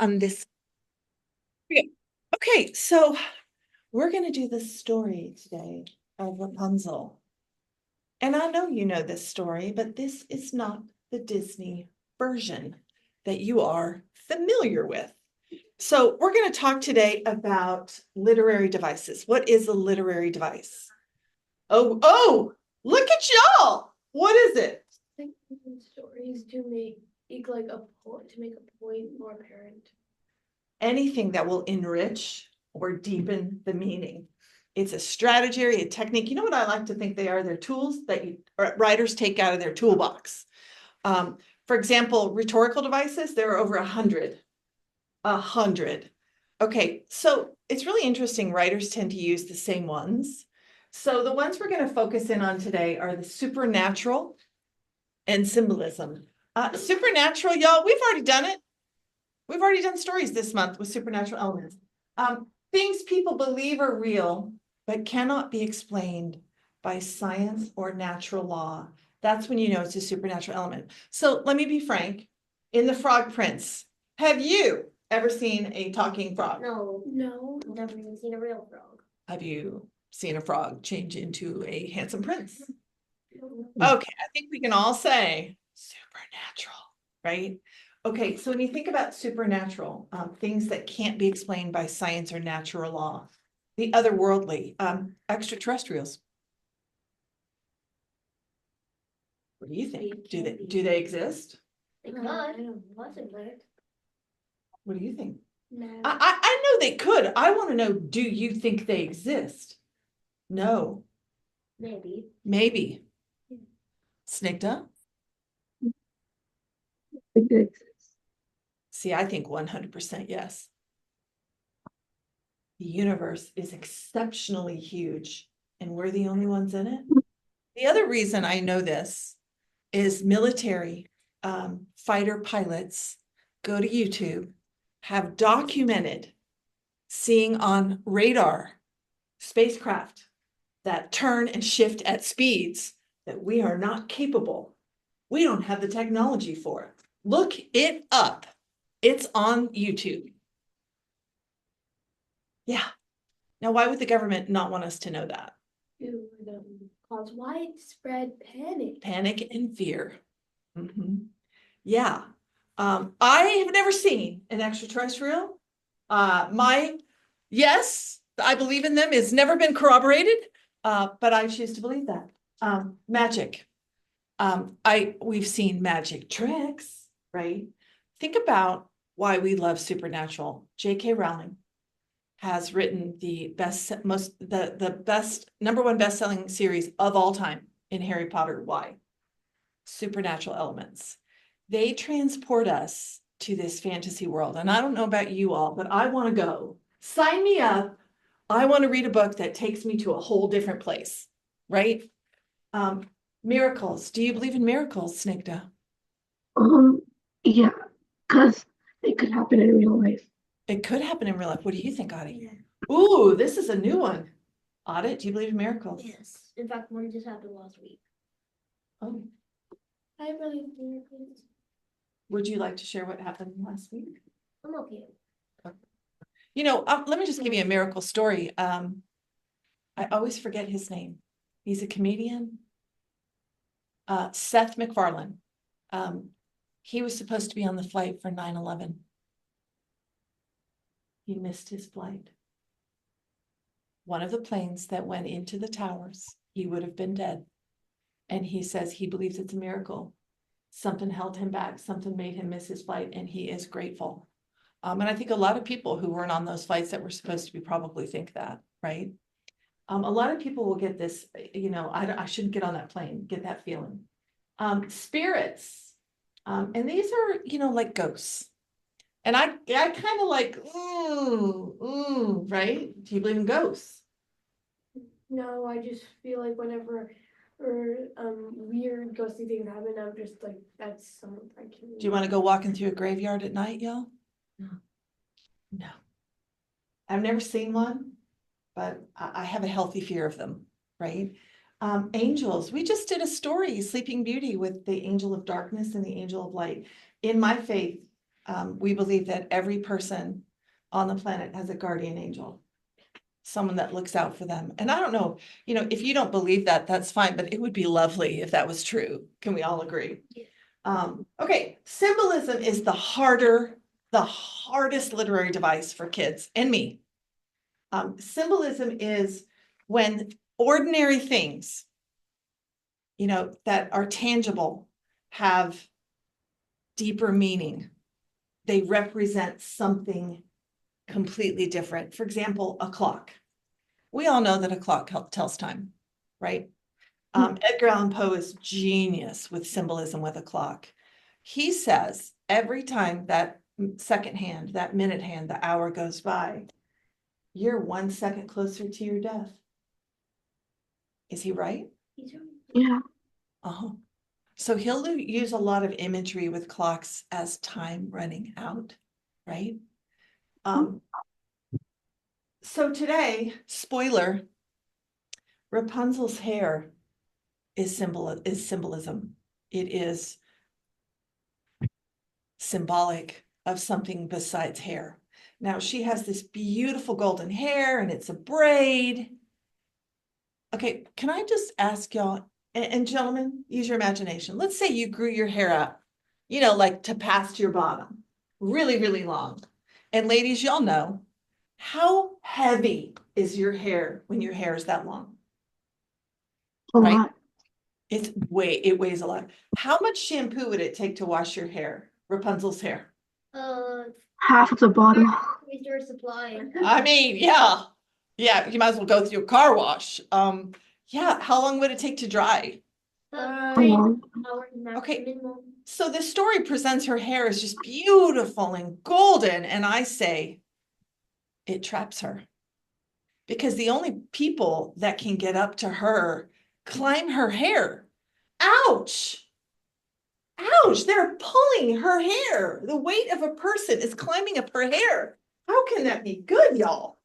On this. Okay, so we're going to do the story today of Rapunzel. And I know you know this story, but this is not the Disney version that you are familiar with. So we're going to talk today about literary devices. What is a literary device? Oh, look at y'all. What is it? Stories to make like a point to make a point more apparent. Anything that will enrich or deepen the meaning. It's a strategy, a technique. You know what I like to think they are? They're tools that writers take out of their toolbox. For example, rhetorical devices, there are over 100. 100. Okay, so it's really interesting. Writers tend to use the same ones. So the ones we're going to focus in on today are the supernatural and symbolism. Supernatural, y'all, we've already done it. We've already done stories this month with supernatural elements. Things people believe are real, but cannot be explained by science or natural law. That's when you know it's a supernatural element. So let me be frank. In The Frog Prince, have you ever seen a talking frog? No, never even seen a real frog. Have you seen a frog change into a handsome prince? No. Okay, I think we can all say supernatural, right? Okay, so when you think about supernatural, things that can't be explained by science or natural law, the otherworldly, extraterrestrials. What do you think? Do they exist? They could. I don't possibly. What do you think? No. I know they could. I want to know, do you think they exist? No. Maybe. Maybe. Snigdha? See, I think 100% yes. The universe is exceptionally huge, and we're the only ones in it. The other reason I know this is military fighter pilots go to YouTube, have documented seeing on radar spacecraft that turn and shift at speeds that we are not capable. We don't have the technology for it. Look it up. It's on YouTube. Yeah. Now, why would the government not want us to know that? It would cause widespread panic. Panic and fear. Yeah. I have never seen an extraterrestrial. Yes, I believe in them. It's never been corroborated, but I choose to believe that. Magic. We've seen magic tricks, right? Think about why we love supernatural. J.K. Rowling has written the best number one best-selling series of all time in Harry Potter. Why? Supernatural elements. They transport us to this fantasy world. And I don't know about you all, but I want to go. Sign me up. I want to read a book that takes me to a whole different place, right? Miracles. Do you believe in miracles, Snigdha? Yeah, because it could happen in real life. It could happen in real life. What do you think, Audie? Yeah. Ooh, this is a new one. Audie, do you believe in miracles? Yes. In fact, one just happened last week. Oh. I believe in miracles. Would you like to share what happened last week? I'm okay. You know, let me just give you a miracle story. I always forget his name. He's a comedian. Seth MacFarlane. He was supposed to be on the flight for 9/11. He missed his flight. One of the planes that went into the towers, he would have been dead. And he says he believes it's a miracle. Something held him back, something made him miss his flight, and he is grateful. And I think a lot of people who weren't on those flights that were supposed to be probably think that, right? A lot of people will get this, you know, I shouldn't get on that plane, get that feeling. Spirits, and these are, you know, like ghosts. And I kind of like, right? Do you believe in ghosts? No, I just feel like whenever weird ghostly things happen, I'm just like, that's something I can. Do you want to go walking through a graveyard at night, y'all? No. I've never seen one, but I have a healthy fear of them, right? Angels. We just did a story, Sleeping Beauty, with the angel of darkness and the angel of light. In my faith, We believe that every person on the planet has a guardian angel, someone that looks out for them. And I don't know, if you don't believe that, that's fine, but it would be lovely if that was true. Can we all agree? Okay, symbolism is the hardest literary device for kids and me. Symbolism is when ordinary things, that are tangible have deeper meaning. They represent something completely different. For example, a clock. We all know that a clock tells time, right? Edgar Allan Poe is genius with symbolism with a clock. He says every time that second hand, that minute hand, the hour goes by, you're 1 second closer to your death. Is he right? Yeah. Uh-huh. So he'll use a lot of imagery with clocks as time running out, right? So today, spoiler, Rapunzel's hair is symbolism. It is symbolic of something besides hair. Now she has this beautiful golden hair and it's a braid. Okay, can I just ask y'all, and gentlemen, use your imagination. Let's say you grew your hair out, like to past your bottom, really, really long. And ladies, y'all know, how heavy is your hair when your hair is that long? A Right? lot. It weighs a lot. How much shampoo would it take to wash your hair, Rapunzel's hair? Half of the bottle. Your supply. I mean, yeah. Yeah, you might as well go through a car wash. Yeah, how long would it take to dry? A long. Okay. So the story presents her hair as just beautiful and golden, and I say it traps her. Because the only people that can get up to her climb her hair. Ouch! Ouch, they're pulling her hair. The weight of a person is climbing up her hair. How can that be good, y'all?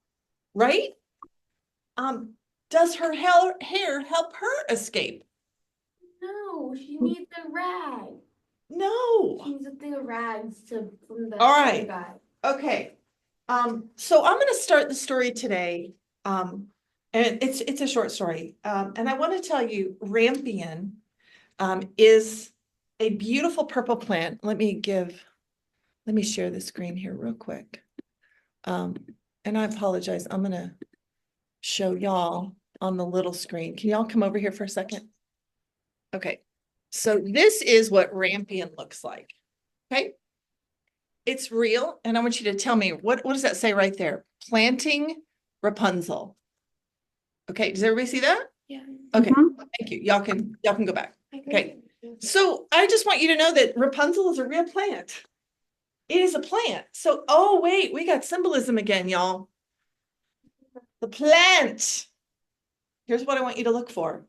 Right? Does her hair help her escape? No, she needs a rag. No. She needs a thing of rags from the All right. guy. Okay. So I'm going to start the story today. And it's a short story. And I want to tell you, rampion is a beautiful purple plant. Let me share the screen here real quick. And I apologize. I'm going to show y'all on the little screen. Can y'all come over here for a second? Okay. So this is what rampion looks like. Okay. It's real. And I want you to tell me, what does that say right there? Planting Rapunzel. Okay. Does everybody see that? Yeah. Okay. Mhm. Thank you. Y'all can go back. Okay. So I just want you to know that Rapunzel is a real plant. It is a plant. So, oh, wait, we got symbolism again, y'all. The plant. Here's what I want you to look for.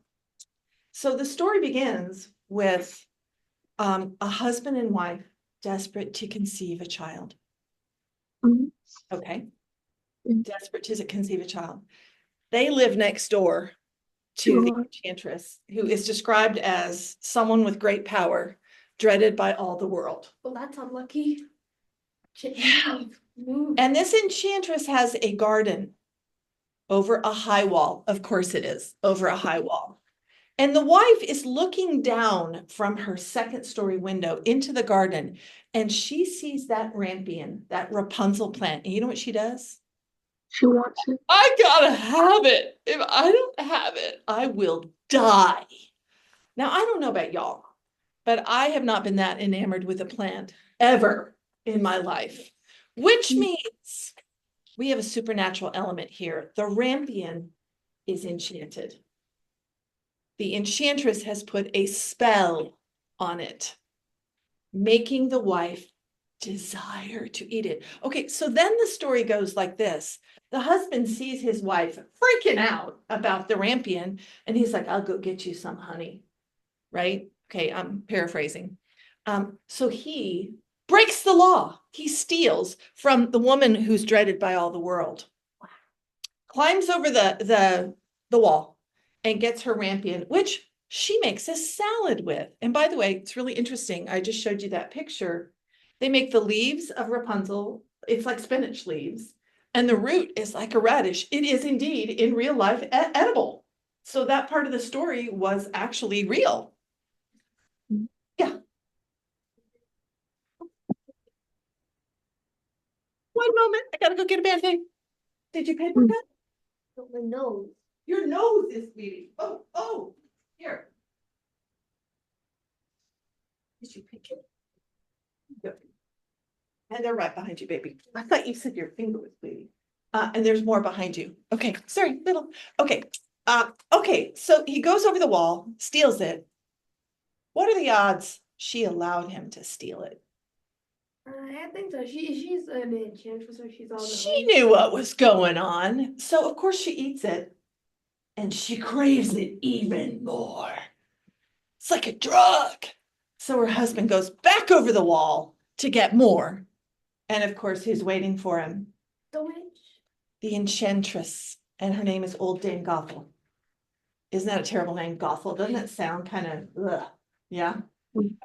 So the story begins with a husband and wife desperate to conceive a child. Mhm. Okay. Mm. Desperate to conceive a child. They live next door to the enchantress, who is described as someone with great power, dreaded by all the world. Well, that's unlucky. Yeah. Move. And this enchantress has a garden over a high wall. Of course it is, over a high wall. And the wife is looking down from her second story window into the garden, and she sees that rampion, that Rapunzel plant. And you know what she does? She wants it. I gotta have it. If I don't have it, I will die. Now, I don't know about y'all, but I have not been that enamored with a plant ever in my life, which means we have a supernatural element here. The rampion is enchanted. The enchantress has put a spell on it, making the wife desire to eat it. Okay, so then the story goes like this. The husband sees his wife freaking out about the rampion, and he's like, I'll go get you some, honey. Right? Okay, I'm paraphrasing. So he breaks the law. He steals from the woman who's dreaded by all the world, climbs over the wall and gets her rampion, which she makes a salad with. And by the way, it's really interesting. I just showed you that picture. They make the leaves of Rapunzel, it's like spinach leaves, and the root is like a radish. It is indeed in real life edible. So that part of the story was actually real. Yeah. One moment, I gotta go get a Band-Aid. Did you paper cut? My nose. Your nose is bleeding. Oh, here. Did you pick it? Good. And they're right behind you, baby. I thought you said your finger was bleeding. And there's more behind you. Okay, sorry, little. Okay. Okay, so he goes over the wall, steals it. What are the odds she allowed him to steal it? I think so. She's an enchantress, so she's all She knowing. knew what was going on. So of course she eats it. And she craves it even more. It's like a drug. So her husband goes back over the wall to get more. And of course, who's waiting for him? The witch. The enchantress. And her name is Old Dame Gothel. Isn't that a terrible name, Gothel? Doesn't it sound kind of, ugh, yeah?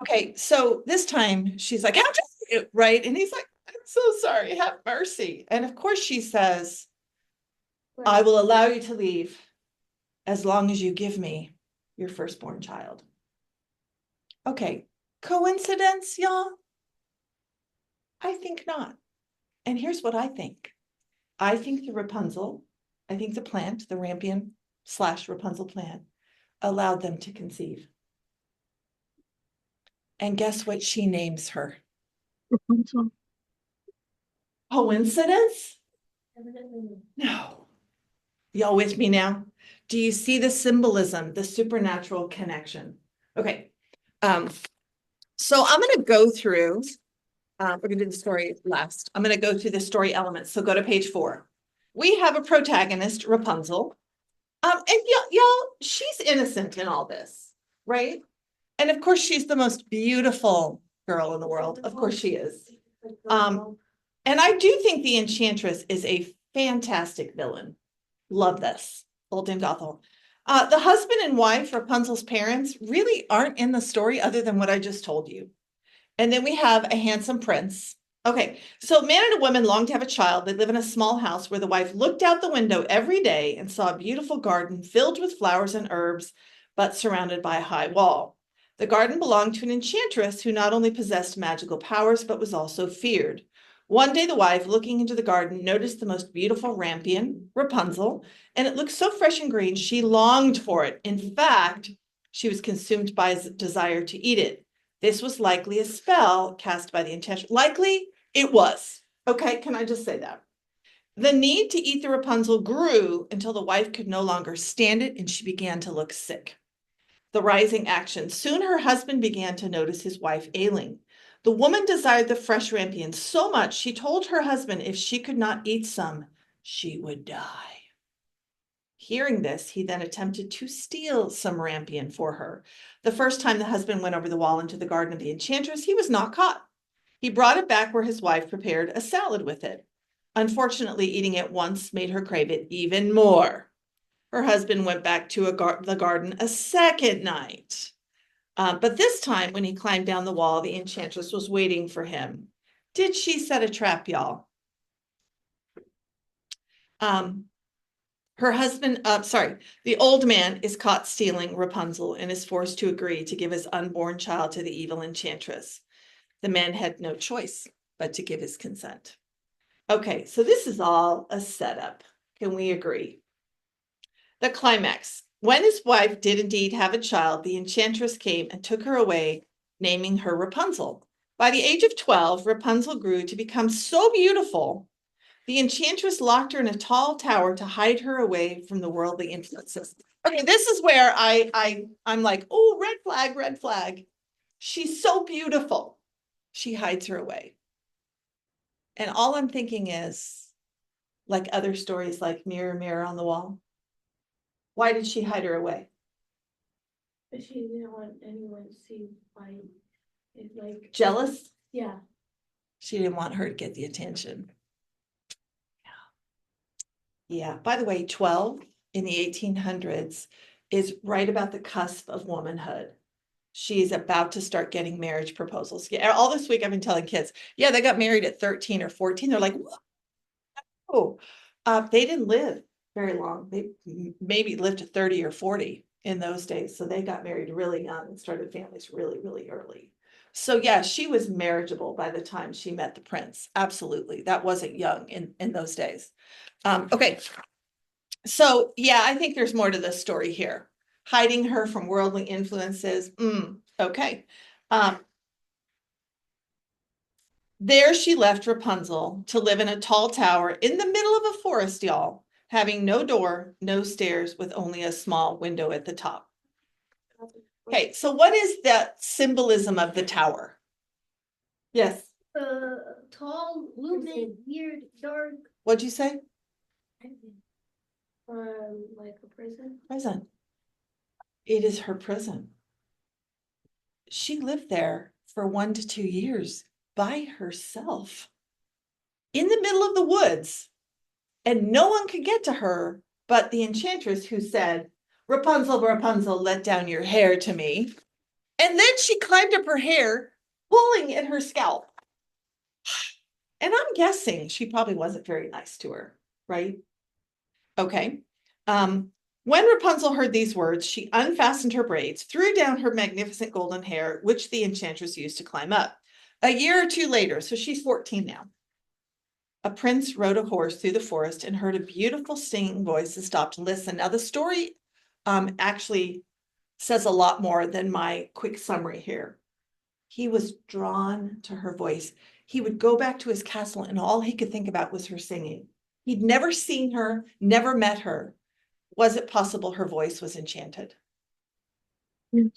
Okay, so this time she's like, how dare you, right? And he's like, I'm so sorry, have mercy. And of course she says, I will allow you to leave as long as you give me your firstborn child. Okay, coincidence, y'all? I think not. And here's what I think. I think the Rapunzel, I think the plant, the rampion / Rapunzel plant, allowed them to conceive. And guess what she names her? Rapunzel. Coincidence? No. Y'all with me now? Do you see the symbolism, the supernatural connection? Okay. So I'm going to go through, we're going to do the story last. I'm going to go through the story elements. So go to page 4. We have a protagonist, Rapunzel. And y'all, she's innocent in all this, right? And of course, she's the most beautiful girl in the world. Of course she is. And I do think the Enchantress is a fantastic villain. Love this. Old Dame Gothel. The husband and wife, Rapunzel's parents, really aren't in the story other than what I just told you. And then we have a handsome prince. Okay, so a man and a woman long to have a child. They live in a small house where the wife looked out the window every day and saw a beautiful garden filled with flowers and herbs, but surrounded by a high wall. The garden belonged to an enchantress who not only possessed magical powers, but was also feared. One day, the wife, looking into the garden, noticed the most beautiful rampion, Rapunzel, and it looked so fresh and green, she longed for it. In fact, she was consumed by a desire to eat it. This was likely a spell cast by the enchantress. Likely it was. Okay, can I just say that? The need to eat the Rapunzel grew until the wife could no longer stand it and she began to look sick. The rising action. Soon her husband began to notice his wife ailing. The woman desired the fresh rampion so much she told her husband if she could not eat some, she would die. Hearing this, he then attempted to steal some rampion for her. The first time the husband went over the wall into the garden of the enchantress, he was not caught. He brought it back where his wife prepared a salad with it. Unfortunately, eating it once made her crave it even more. Her husband went back to the garden a second night. But this time, when he climbed down the wall, the enchantress was waiting for him. Did she set a trap, y'all? Her husband, the old man is caught stealing Rapunzel and is forced to agree to give his unborn child to the evil enchantress. The man had no choice but to give his consent. Okay, so this is all a setup. Can we agree? The climax. When his wife did indeed have a child, the enchantress came and took her away, naming her Rapunzel. By the age of 12, Rapunzel grew to become so beautiful the enchantress locked her in a tall tower to hide her away from the worldly influences. Okay, this is where I'm like, oh, red flag, red flag. She's so beautiful. She hides her away. And all I'm thinking is, like other stories like Mirror, Mirror on the Wall, why did she hide her away? But she didn't want anyone to see why it's like Jealous? yeah. She didn't want her to get the attention. Yeah. By the way, 12 in the 1800s is right about the cusp of womanhood. She's about to start getting marriage proposals. Yeah, all this week I've been telling kids, yeah, they got married at 13 or 14. They're like, whoa. They didn't live very long. They maybe lived to 30 or 40 in those days. So they got married really young and started families really, really early. So yeah, she was marriageable by the time she met the prince. Absolutely. That wasn't young in those days. Okay. So yeah, I think there's more to this story here. Hiding her from worldly influences. Okay. There she left Rapunzel to live in a tall tower in the middle of a forest, y'all, having no door, no stairs, with only a small window at the top. Okay, so what is the symbolism of the tower? Yes, Tall, illuminated, weird, dark. what'd you say? Like a prison. Prison. It is her prison. She lived there for 1 to 2 years by herself in the middle of the woods, and no one could get to her but the enchantress, who said, Rapunzel, Rapunzel, let down your hair to me. And then she climbed up her hair, pulling at her scalp. And I'm guessing she probably wasn't very nice to her, right? Okay. When Rapunzel heard these words, she unfastened her braids, threw down her magnificent golden hair, which the enchantress used to climb up. A year or two later, so she's 14 now, a prince rode a horse through the forest and heard a beautiful singing voice and stopped to listen. Now, the story actually says a lot more than my quick summary here. He was drawn to her voice. He would go back to his castle and all he could think about was her singing. He'd never seen her, never met her. Was it possible her voice was enchanted? Yes.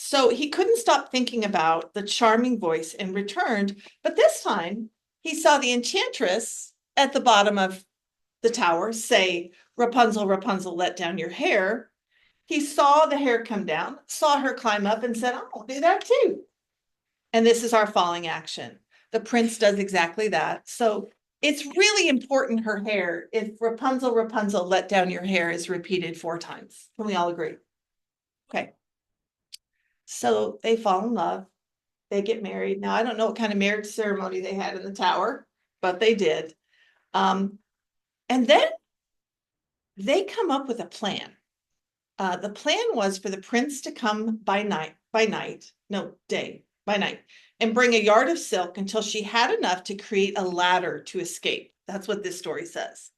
So he couldn't stop thinking about the charming voice and returned, but this time he saw the enchantress at the bottom of the tower say, Rapunzel, Rapunzel, let down your hair. He saw the hair come down, saw her climb up and said, I'll do that too. And this is our falling action. The prince does exactly that. So it's really important, her hair. If Rapunzel, Rapunzel, let down your hair is repeated 4 times. Can we all agree? Okay. So they fall in love. They get married. Now, I don't know what kind of marriage ceremony they had in the tower, but they did. And then they come up with a plan. The plan was for the prince to come by night, and bring a yard of silk until she had enough to create a ladder to escape. That's what this story says.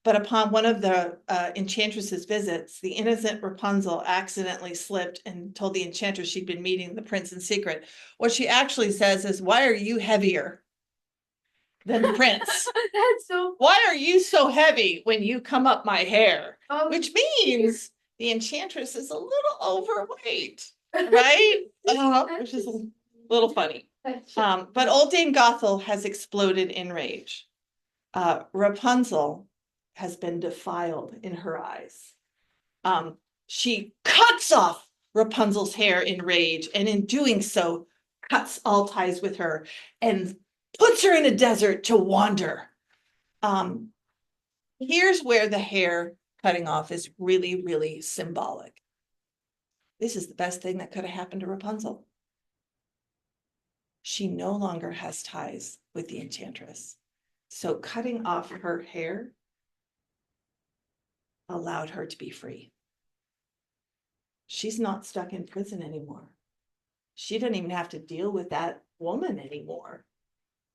But upon one of the enchantress's visits, the innocent Rapunzel accidentally slipped and told the enchantress she'd been meeting the prince in secret. What she actually says is, why are you heavier than the prince? That's so. Why are you so heavy when you come up my hair? Um, Which means the enchantress is a little overweight, right? Which is a little funny. But old Dame Gothel has exploded in rage. Rapunzel has been defiled in her eyes. She cuts off Rapunzel's hair in rage, and in doing so, cuts all ties with her and puts her in a desert to wander. Here's where the hair cutting off is really, really symbolic. This is the best thing that could have happened to Rapunzel. She no longer has ties with the enchantress. So cutting off her hair allowed her to be free. She's not stuck in prison anymore. She doesn't even have to deal with that woman anymore,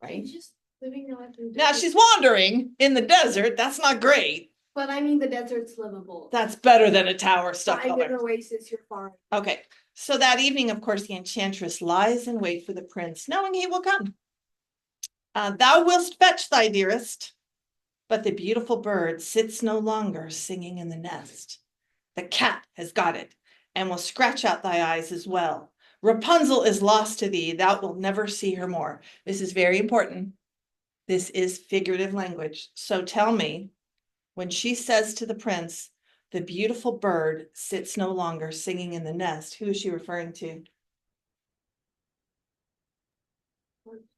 right? She's just living her life. Now she's wandering in the desert. That's not great. But I mean, the desert's livable. That's better than a tower stuck Find all an there. oasis, you're fine. Okay, so that evening, of course, the enchantress lies in wait for the prince, knowing he will come. Thou wilt fetch thy dearest, but the beautiful bird sits no longer singing in the nest. The cat has got it, and will scratch out thy eyes as well. Rapunzel is lost to thee, thou wilt never see her more. This is very important. This is figurative language. So tell me, when she says to the prince, the beautiful bird sits no longer singing in the nest, who is she referring to?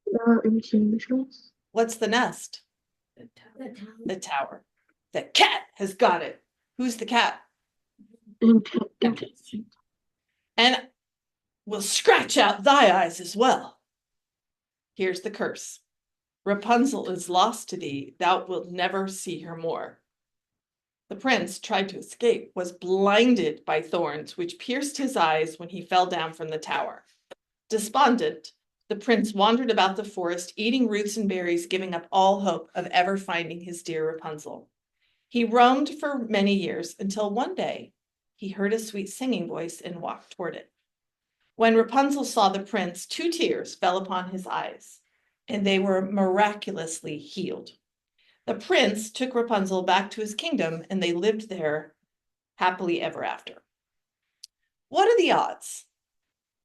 The enchantress. What's the nest? The tower. The cat has got it. Who's the cat? Interesting. And will scratch out thy eyes as well. Here's the curse. Rapunzel is lost to thee, thou wilt never see her more. The prince tried to escape, was blinded by thorns, which pierced his eyes when he fell down from the tower. Despondent, the prince wandered about the forest, eating roots and berries, giving up all hope of ever finding his dear Rapunzel. He roamed for many years until one day he heard a sweet singing voice and walked toward it. When Rapunzel saw the prince, 2 tears fell upon his eyes, and they were miraculously healed. The prince took Rapunzel back to his kingdom, and they lived there happily ever after. What are the odds?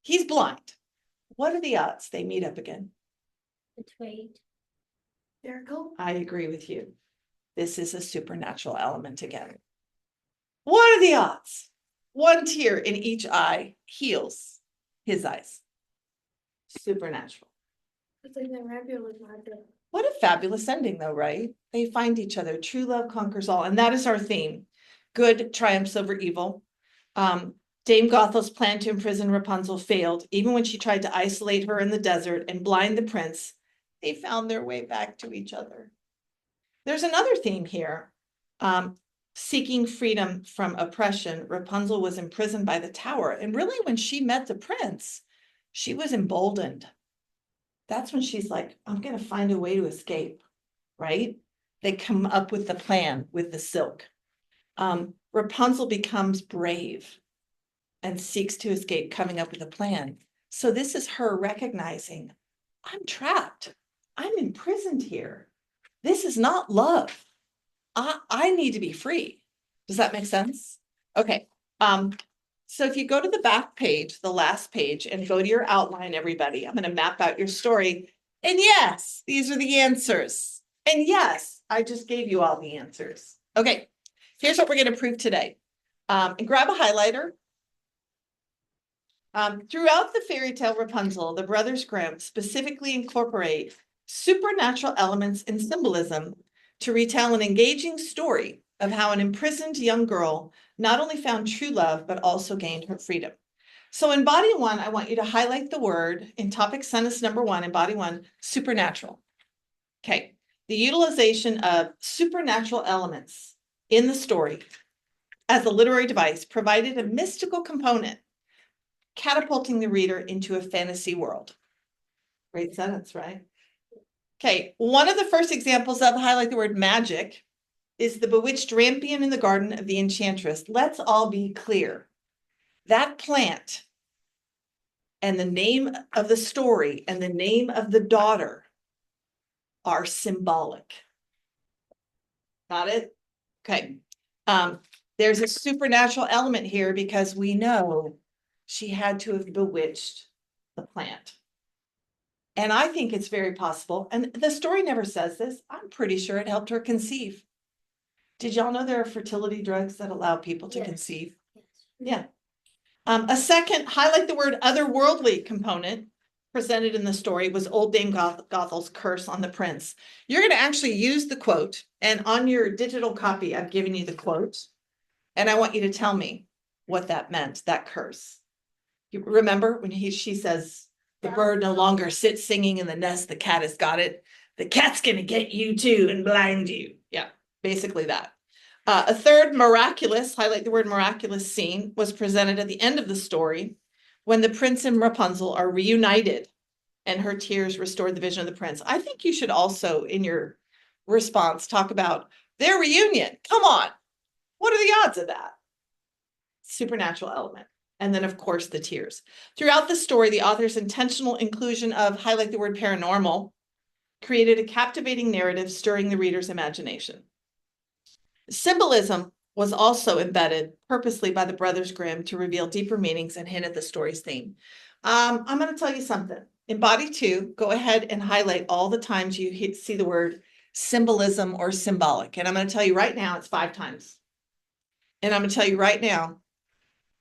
He's blind. What are the odds they meet up again? It's fate. Miracle. I agree with you. This is a supernatural element again. What are the odds? 1 tear in each eye heals his eyes. Supernatural. It's like the rabbit magic. What a fabulous ending, though, right? They find each other. True love conquers all. And that is our theme. Good triumphs over evil. Dame Gothel's plan to imprison Rapunzel failed. Even when she tried to isolate her in the desert and blind the prince, they found their way back to each other. There's another theme here. Seeking freedom from oppression, Rapunzel was imprisoned by the tower. And really, when she met the prince, she was emboldened. That's when she's like, I'm going to find a way to escape, right? They come up with the plan with the silk. Rapunzel becomes brave and seeks to escape, coming up with a plan. So this is her recognizing, I'm trapped. I'm imprisoned here. This is not love. I need to be free. Does that make sense? Okay. So if you go to the back page, the last page, and go to your outline, everybody, I'm going to map out your story. And yes, these are the answers. And yes, I just gave you all the answers. Okay, here's what we're going to prove today. And grab a highlighter. Throughout the fairy tale Rapunzel, the Brothers Grimm specifically incorporate supernatural elements and symbolism to retell an engaging story of how an imprisoned young girl not only found true love, but also gained her freedom. So in body 1, I want you to highlight the word in topic sentence number 1 in body 1, supernatural. Okay, the utilization of supernatural elements in the story as a literary device provided a mystical component, catapulting the reader into a fantasy world. Great sentence, right? Okay, one of the first examples of highlight the word magic is the bewitched rampion in the garden of the enchantress. Let's all be clear. That plant and the name of the story and the name of the daughter are symbolic. Got it? Okay. There's a supernatural element here because we know she had to have bewitched the plant. And I think it's very possible. And the story never says this. I'm pretty sure it helped her conceive. Did y'all know there are fertility drugs that allow people to conceive? Yeah. A second, highlight the word otherworldly component presented in the story was old Dame Gothel's curse on the prince. You're going to actually use the quote, and on your digital copy, I've given you the quote, and I want you to tell me what that meant, that curse. You remember when she says, the bird no longer sits singing in the nest, the cat has got it. The cat's going to get you too and blind you. Yeah, basically that. A third miraculous, highlight the word miraculous scene, was presented at the end of the story when the prince and Rapunzel are reunited and her tears restored the vision of the prince. I think you should also, in your response, talk about their reunion. Come on. What are the odds of that? Supernatural element. And then, of course, the tears. Throughout the story, the author's intentional inclusion of, highlight the word paranormal, created a captivating narrative stirring the reader's imagination. Symbolism was also embedded purposely by the Brothers Grimm to reveal deeper meanings and hint at the story's theme. I'm going to tell you something. In body 2, go ahead and highlight all the times you see the word symbolism or symbolic. And I'm going to tell you right now, it's 5 times. And I'm going to tell you right now,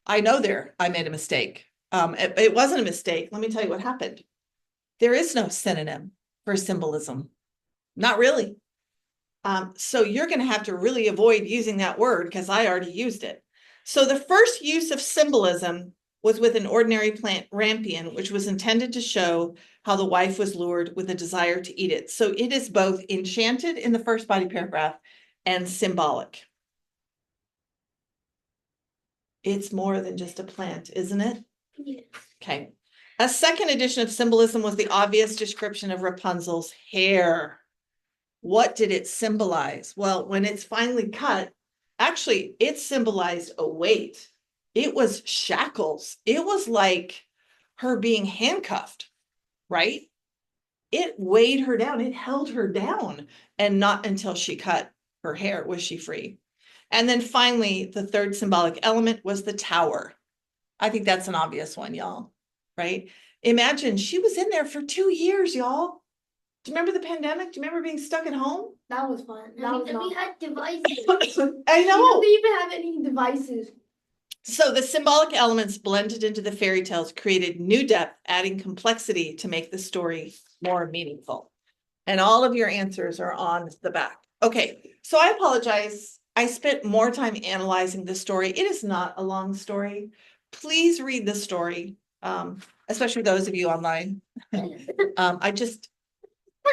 I know I made a mistake. It wasn't a mistake. Let me tell you what happened. There is no synonym for symbolism. Not really. So you're going to have to really avoid using that word because I already used it. So the first use of symbolism was with an ordinary plant rampion, which was intended to show how the wife was lured with a desire to eat it. So it is both enchanted in the first body paragraph and symbolic. It's more than just a plant, isn't it? Yes. Okay. A second edition of symbolism was the obvious description of Rapunzel's hair. What did it symbolize? Well, when it's finally cut, actually, it symbolized a weight. It was shackles. It was like her being handcuffed, right? It weighed her down. It held her down. And not until she cut her hair was she free. And then finally, the third symbolic element was the tower. I think that's an obvious one, y'all, right? Imagine she was in there for 2 years, y'all. Do you remember the pandemic? Do you remember being stuck at home? That was fun. That was We not had devices. I We know. didn't even have any devices. So the symbolic elements blended into the fairy tales created new depth, adding complexity to make the story more meaningful. And all of your answers are on the back. Okay, so I apologize. I spent more time analyzing the story. It is not a long story. Please read the story, especially those of you online.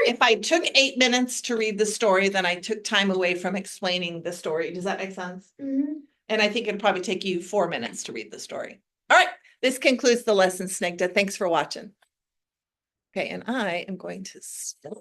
If I took 8 minutes to read the story, then I took time away from explaining the story. Does that make sense? Mhm. And I think it'd probably take you 4 minutes to read the story. All right, this concludes the lesson, Snigdha. Thanks for watching. Okay, and I am going to stop.